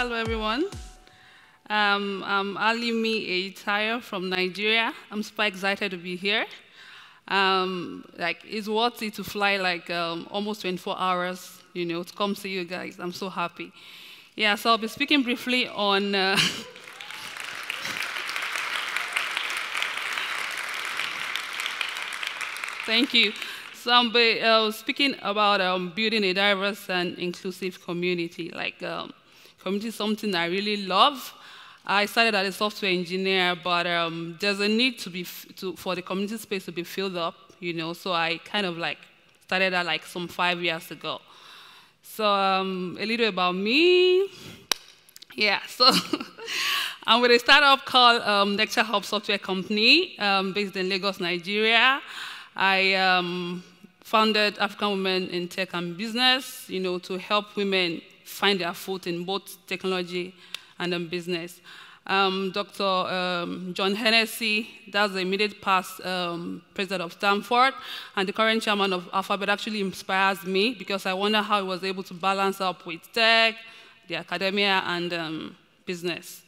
Hello, everyone. I'm Alimi Eyitayo from Nigeria. I'm super excited to be here. It's worth it to fly almost 24 hours, to come see you guys. I'm so happy. Yeah, so I'll be speaking briefly on. Thank you. So I'll be speaking about building a diverse and inclusive community. Community is something I really love. I started as a software engineer, but there's a need for the community space to be filled up, So I kind of started that some 5 years ago. So a little about me. Yeah, so I'm with a startup called Lecture Hub Software Company, based in Lagos, Nigeria. I founded African Women in Tech and Business, to help women find their foot in both technology and business. Dr. John Hennessy, that's the immediate past president of Stanford, and the current chairman of Alphabet actually inspires me because I wonder how he was able to balance up with tech, the academia, and business.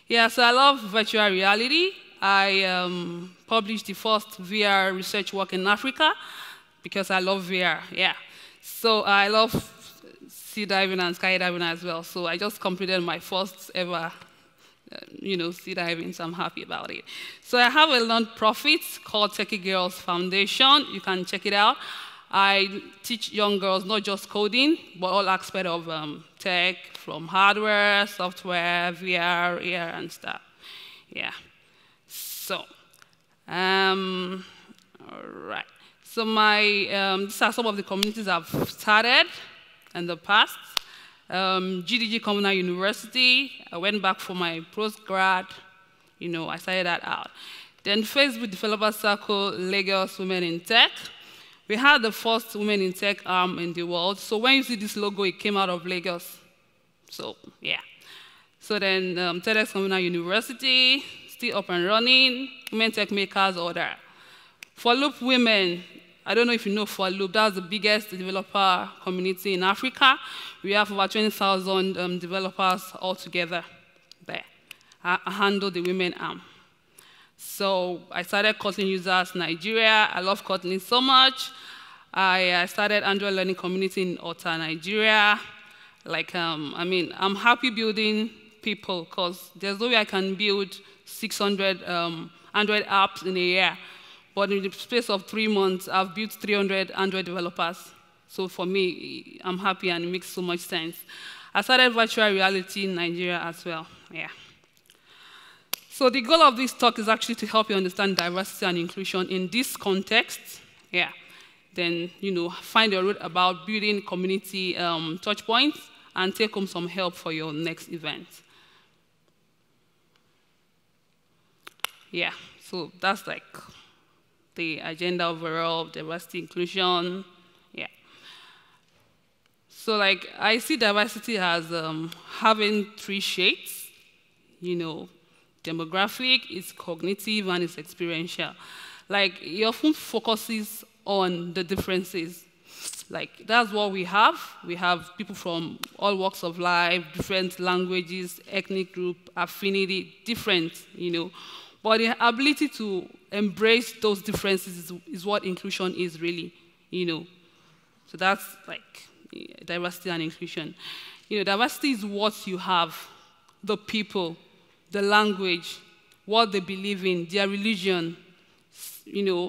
Yeah, so I love virtual reality. I published the first VR research work in Africa because I love VR, yeah. So I love sea diving and skydiving as well. So I just completed my first ever, sea diving, so I'm happy about it. So I have a non-profit called Techie Girls Foundation. You can check it out. I teach young girls not just coding, but all aspects of tech, from hardware, software, VR, AR, and stuff. Yeah. So, all right. So these are some of the communities I've started in the past. GDG Communal University, I went back for my postgrad, I started that out. Then Facebook Developer Circle, Lagos Women in Tech. We had the first Women in Tech arm in the world. So when you see this logo, it came out of Lagos. So, yeah. So then TEDx Communal University, still up and running, Women Tech Makers Order. For Loop Women, I don't know if you know For Loop, that's the biggest developer community in Africa. We have over 20,000 developers altogether there. I handle the women arm. So I started Kotlin users Nigeria. I love Kotlin so much. I started Android Learning Community in Ota, Nigeria. I'm happy building people because there's no way I can build 600 Android apps in a year. But in the space of 3 months, I've built 300 Android developers. So for me, I'm happy and it makes so much sense. I started virtual reality in Nigeria as well, yeah. So the goal of this talk is actually to help you understand diversity and inclusion in this context, yeah. Then, find a route about building community touch points and take home some help for your next event. Yeah, so that's the agenda overall, diversity, inclusion, yeah. So I see diversity as having 3 shades, demographic, it's cognitive, and it's experiential. It often focuses on the differences. That's what we have. We have people from all walks of life, different languages, ethnic group, affinity, different, But the ability to embrace those differences is what inclusion is really, So that's diversity and inclusion. Diversity is what you have, the people, the language, what they believe in, their religion,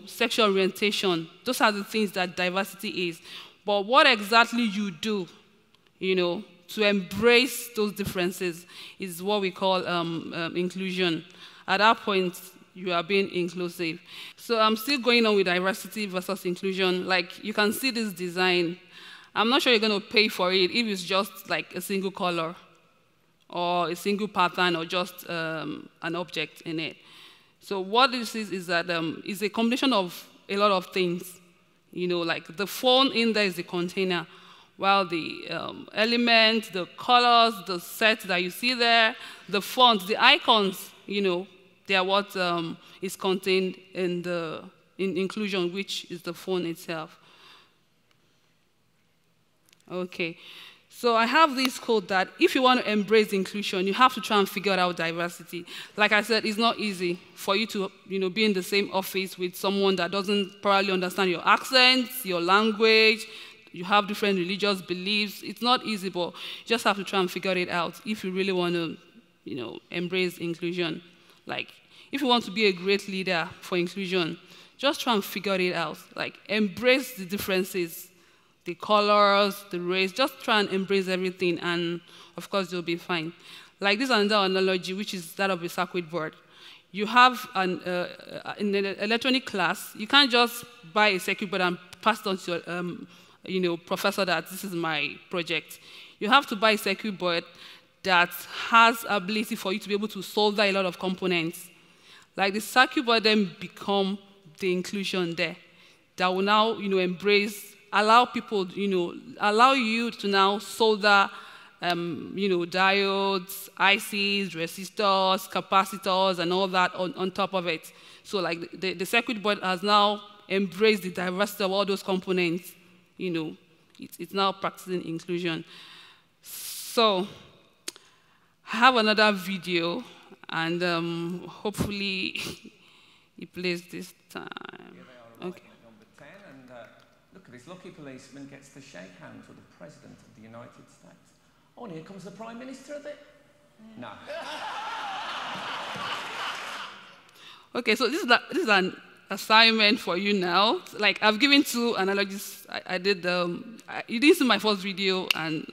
sexual orientation. Those are the things that diversity is. But what exactly you do, to embrace those differences is what we call inclusion. At that point, you are being inclusive. So I'm still going on with diversity versus inclusion. You can see this design. I'm not sure you're going to pay for it if it's just a single color or a single pattern or just an object in it. So what this is that it's a combination of a lot of things. The phone in there is the container, while the elements, the colors, the sets that you see there, the fonts, the icons, they are what is contained in inclusion, which is the phone itself. Okay, So I have this quote that if you want to embrace inclusion, you have to try and figure out diversity. Like I said, it's not easy for you to be in the same office with someone that doesn't probably understand your accent, your language, you have different religious beliefs. It's not easy, but you just have to try and figure it out if you really want to embrace inclusion. Like, if you want to be a great leader for inclusion, just try and figure it out. Like, embrace the differences, the colors, the race, just try and embrace everything, and of course, you'll be fine. Like, this is another analogy, which is that of a circuit board. You have in an electronic class, you can't just buy a circuit board and pass it on to your professor that this is my project. You have to buy a circuit board that has ability for you to be able to solder a lot of components. Like, the circuit board then become the inclusion there that will now allow people, allow you to now solder diodes, ICs, resistors, capacitors, and all that on top of it. So like the circuit board has now embraced the diversity of all those components. It's now practicing inclusion. So I have another video, and hopefully it plays this time. Okay. Number 10, and look at this lucky policeman gets to shake hands with the President of the United States. Oh, and here comes the Prime Minister of it. No. Okay, so this is an assignment for you now. Like, I've given two analogies. I did you didn't see my first video, and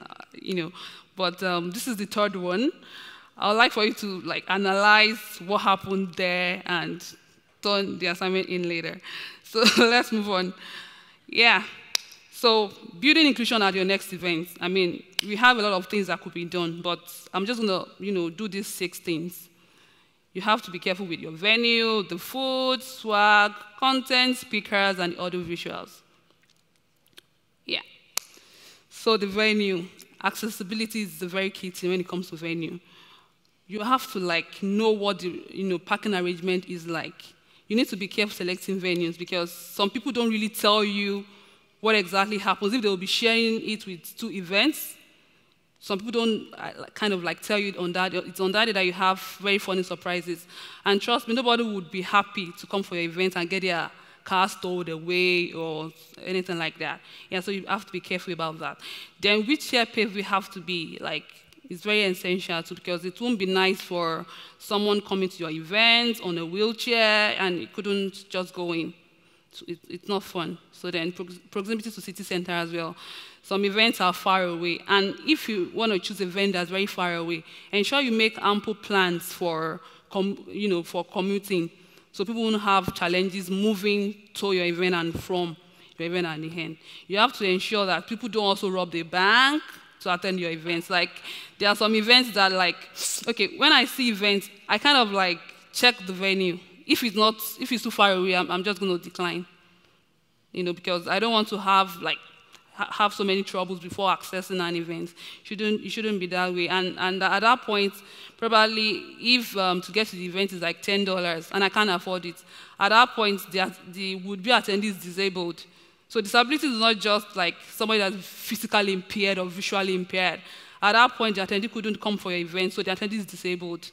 but this is the third one. I would like for you to analyze what happened there and turn the assignment in later. So let's move on. Yeah. So building inclusion at your next event. I mean, we have a lot of things that could be done, but I'm just gonna do these 6 things. You have to be careful with your venue, the food, swag, content, speakers, and audio visuals. Yeah. So the venue, accessibility is the very key thing when it comes to venue. You have to know what the parking arrangement is like. You need to be careful selecting venues because some people don't really tell you what exactly happens. If they'll be sharing it with 2 events, some people don't tell you on that. It's on that day that you have very funny surprises. And trust me, nobody would be happy to come for your event and get their car stowed away or anything like that. Yeah, so you have to be careful about that. Then which chair pave we have to be, it's very essential too, because it won't be nice for someone coming to your event on a wheelchair and it couldn't just go in. So it's not fun. So then proximity to city center as well. Some events are far away, and if you want to choose a event that's very far away, ensure you make ample plans for commuting, so people won't have challenges moving to your event and from your event at the end. You have to ensure that people don't also rob the bank to attend your events. There are some events that okay, when I see events, I kind of check the venue. If it's too far away, I'm just going to decline. Because I don't want to have so many troubles before accessing an event. It shouldn't be that way. And at that point, probably if to get to the event is $10 and I can't afford it, at that point the would-be attendee is disabled. So disability is not just somebody that's physically impaired or visually impaired. At that point, the attendee couldn't come for your event, so the attendee is disabled.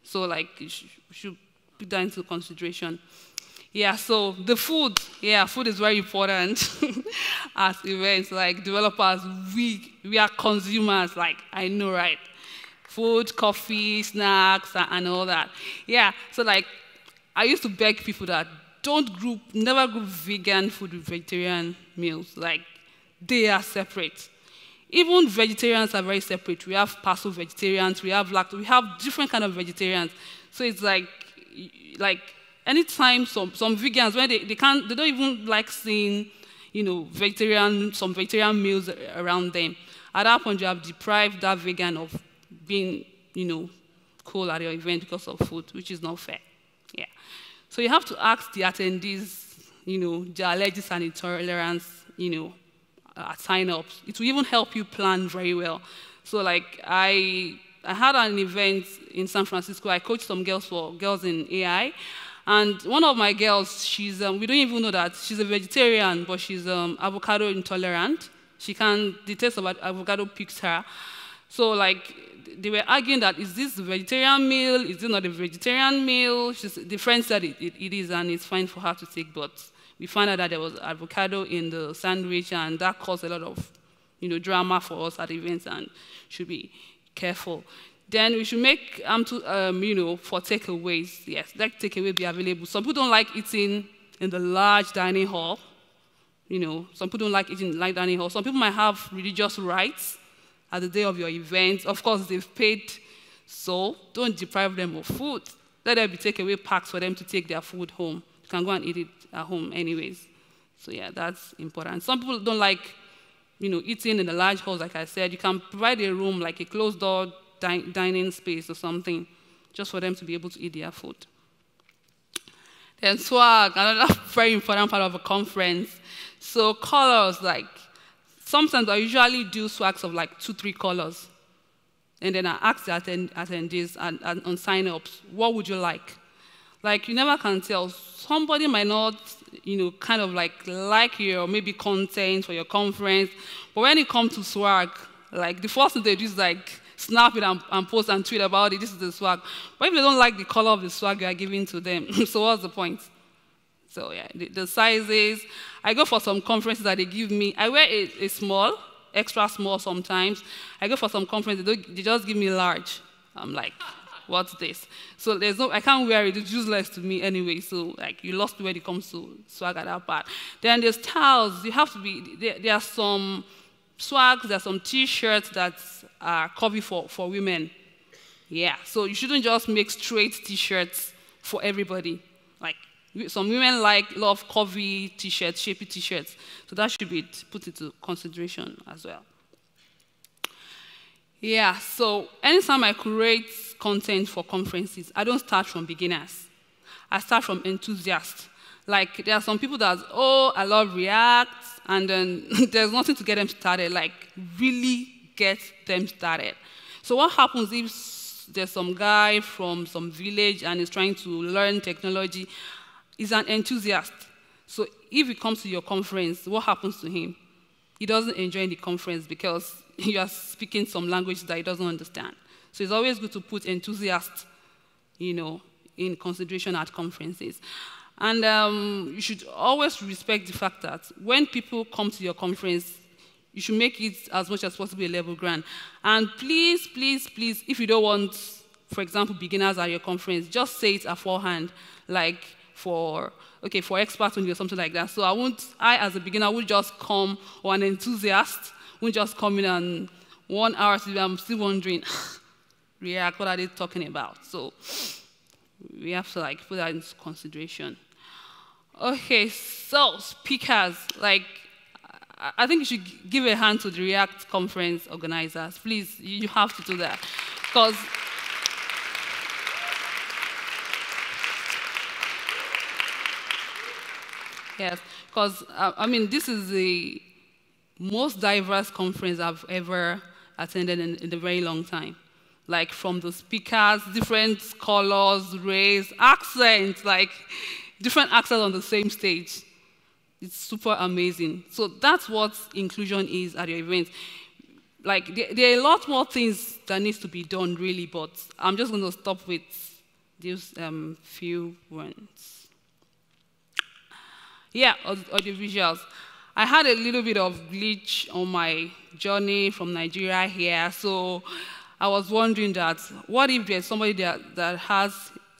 So you should put that into consideration. Yeah, so the food. Yeah, food is very important at events. Developers, we are consumers. I know, right? Food, coffee, snacks, and all that. Yeah, so I used to beg people that never group vegan food with vegetarian meals. They are separate. Even vegetarians are very separate. We have passive vegetarians, we have lactose, we have different kind of vegetarians. So it's anytime some vegans, when they don't even like seeing, some vegetarian meals around them. At that point, you have deprived that vegan of being, cool at your event because of food, which is not fair. Yeah. So you have to ask the attendees, their allergies and intolerance, sign-ups. It will even help you plan very well. So I had an event in San Francisco. I coached some girls in AI. And one of my girls, she's, we don't even know that, she's a vegetarian, but she's avocado intolerant. she can, the taste of avocado piques her. So like, they were arguing that, is this a vegetarian meal? Is it not a vegetarian meal? The friend said it is, and it's fine for her to take, but we found out that there was avocado in the sandwich, and that caused a lot of, drama for us at events, and should be careful. Then we should make, for takeaways. Yes, let takeaway be available. Some people don't like eating in the large dining hall. Some people don't like eating in the large dining hall. Some people might have religious rights at the day of your event. Of course, they've paid, so don't deprive them of food. Let there be takeaway packs for them to take their food home. You can go and eat it at home anyways. So yeah, that's important. Some people don't like, eating in the large halls, like I said. You can provide a room, like a closed-door dining space or something, just for them to be able to eat their food. Then swag, another very important part of a conference. So colors, like, sometimes I usually do swags of like 2-3 colors. And then I ask the attendees and on sign-ups, what would you like? Like, you never can tell. Somebody might not, kind of like your maybe content for your conference, but when it comes to swag, like the first thing they do is like snap it and post and tweet about it. This is the swag. But if they don't like the color of the swag you are giving to them, so what's the point? So yeah, the sizes. I go for some conferences that they give me. I wear a small, extra small sometimes. I go for some conferences, they just give me large. I'm like, what's this? So I can't wear it. It's useless to me anyway. So like, you lost when it comes to swag at that part. Then there's styles. You have to be. There are some swags. There are some T-shirts that are curvy for women. Yeah. So you shouldn't just make straight T-shirts for everybody. Like, some women love curvy T-shirts, shapy T-shirts. So that should be put into consideration as well. Yeah, so anytime I create content for conferences, I don't start from beginners. I start from enthusiasts. Like, there are some people that, I love React, and then there's nothing to get them started. Like, really get them started. So what happens if there's some guy from some village and is trying to learn technology? He's an enthusiast. So if he comes to your conference, what happens to him? He doesn't enjoy the conference because you are speaking some language that he doesn't understand. So it's always good to put enthusiasts, in consideration at conferences. And you should always respect the fact that when people come to your conference, you should make it as much as possible a level ground. And please, please, please, if you don't want, for example, beginners at your conference, just say it beforehand, like, for experts only or something like that. So I as a beginner would just come, or an enthusiast would just come in and 1 hour, I'm still wondering, React, what are they talking about? So we have to like put that into consideration. Okay, so speakers, like, I think you should give a hand to the React conference organizers. Please, you have to do that. Because yes, because this is the most diverse conference I've ever attended in a very long time. Like, from the speakers, different colors, race, accents, like different accents on the same stage. It's super amazing. So that's what inclusion is at your event. Like, there are a lot more things that needs to be done, really, but I'm just going to stop with these few ones. Yeah, audiovisuals. I had a little bit of glitch on my journey from Nigeria here, so I was wondering that, what if there's somebody that has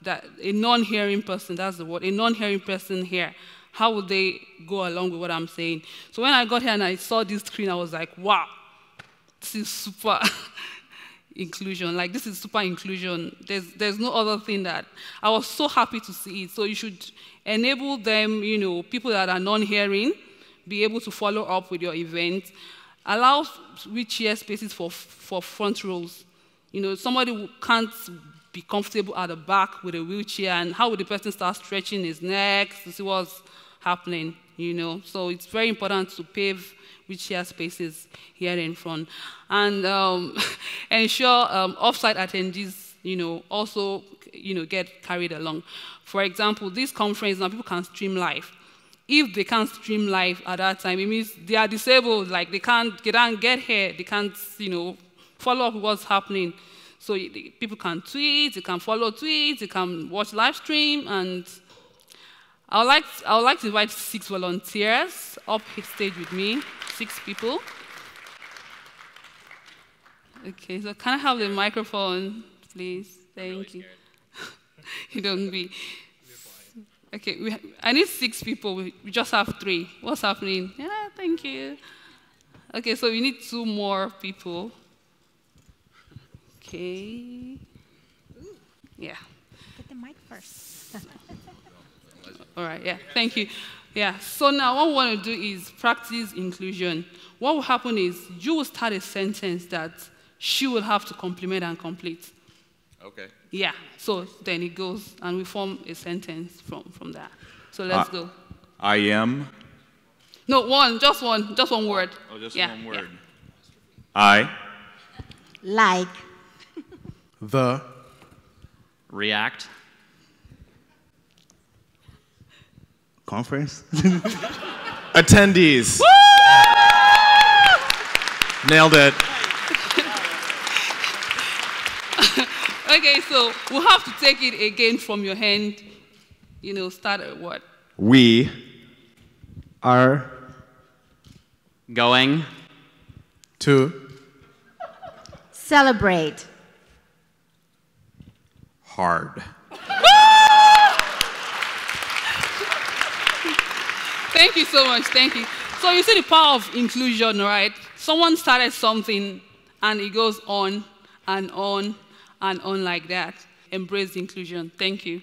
a non-hearing person, that's the word, a non-hearing person here, how would they go along with what I'm saying? So when I got here and I saw this screen, I was like, wow, this is super inclusion. Like, this is super inclusion. There's no other thing that, I was so happy to see it. So you should enable them, people that are non-hearing, be able to follow up with your event. Allow wheelchair spaces for front rows. Somebody who can't be comfortable at the back with a wheelchair, and how would the person start stretching his neck to see what's happening, So it's very important to pave wheelchair spaces here in front. And ensure off-site attendees, also, get carried along. For example, this conference, now people can stream live. if they can't stream live at that time, it means they are disabled, like they can't get here, they can't, follow up what's happening. So people can tweet, they can follow tweets, they can watch live stream, and I would like to invite 6 volunteers up stage with me, 6 people. Okay, so can I have the microphone, please? Thank you. You don't be. Okay, I need 6 people. We just have 3. What's happening? Yeah, thank you. Okay, so we need 2 more people. Okay. Yeah. Get the mic first. All right, yeah, thank you. Yeah, so now what we want to do is practice inclusion. What will happen is you will start a sentence that she will have to complement and complete. Okay. Yeah, so then it goes, and we form a sentence from that. So let's go. I am. No, just one word. Oh, just yeah, one word. Yeah. I. Like. The. React. Conference. Attendees. Nailed it. Okay, so we'll have to take it again from your hand. Start a word. We Are. Going. To. Celebrate. hard. Thank you so much. Thank you. So you see the power of inclusion, right? Someone started something, and it goes on and on and on like that. Embrace inclusion. Thank you.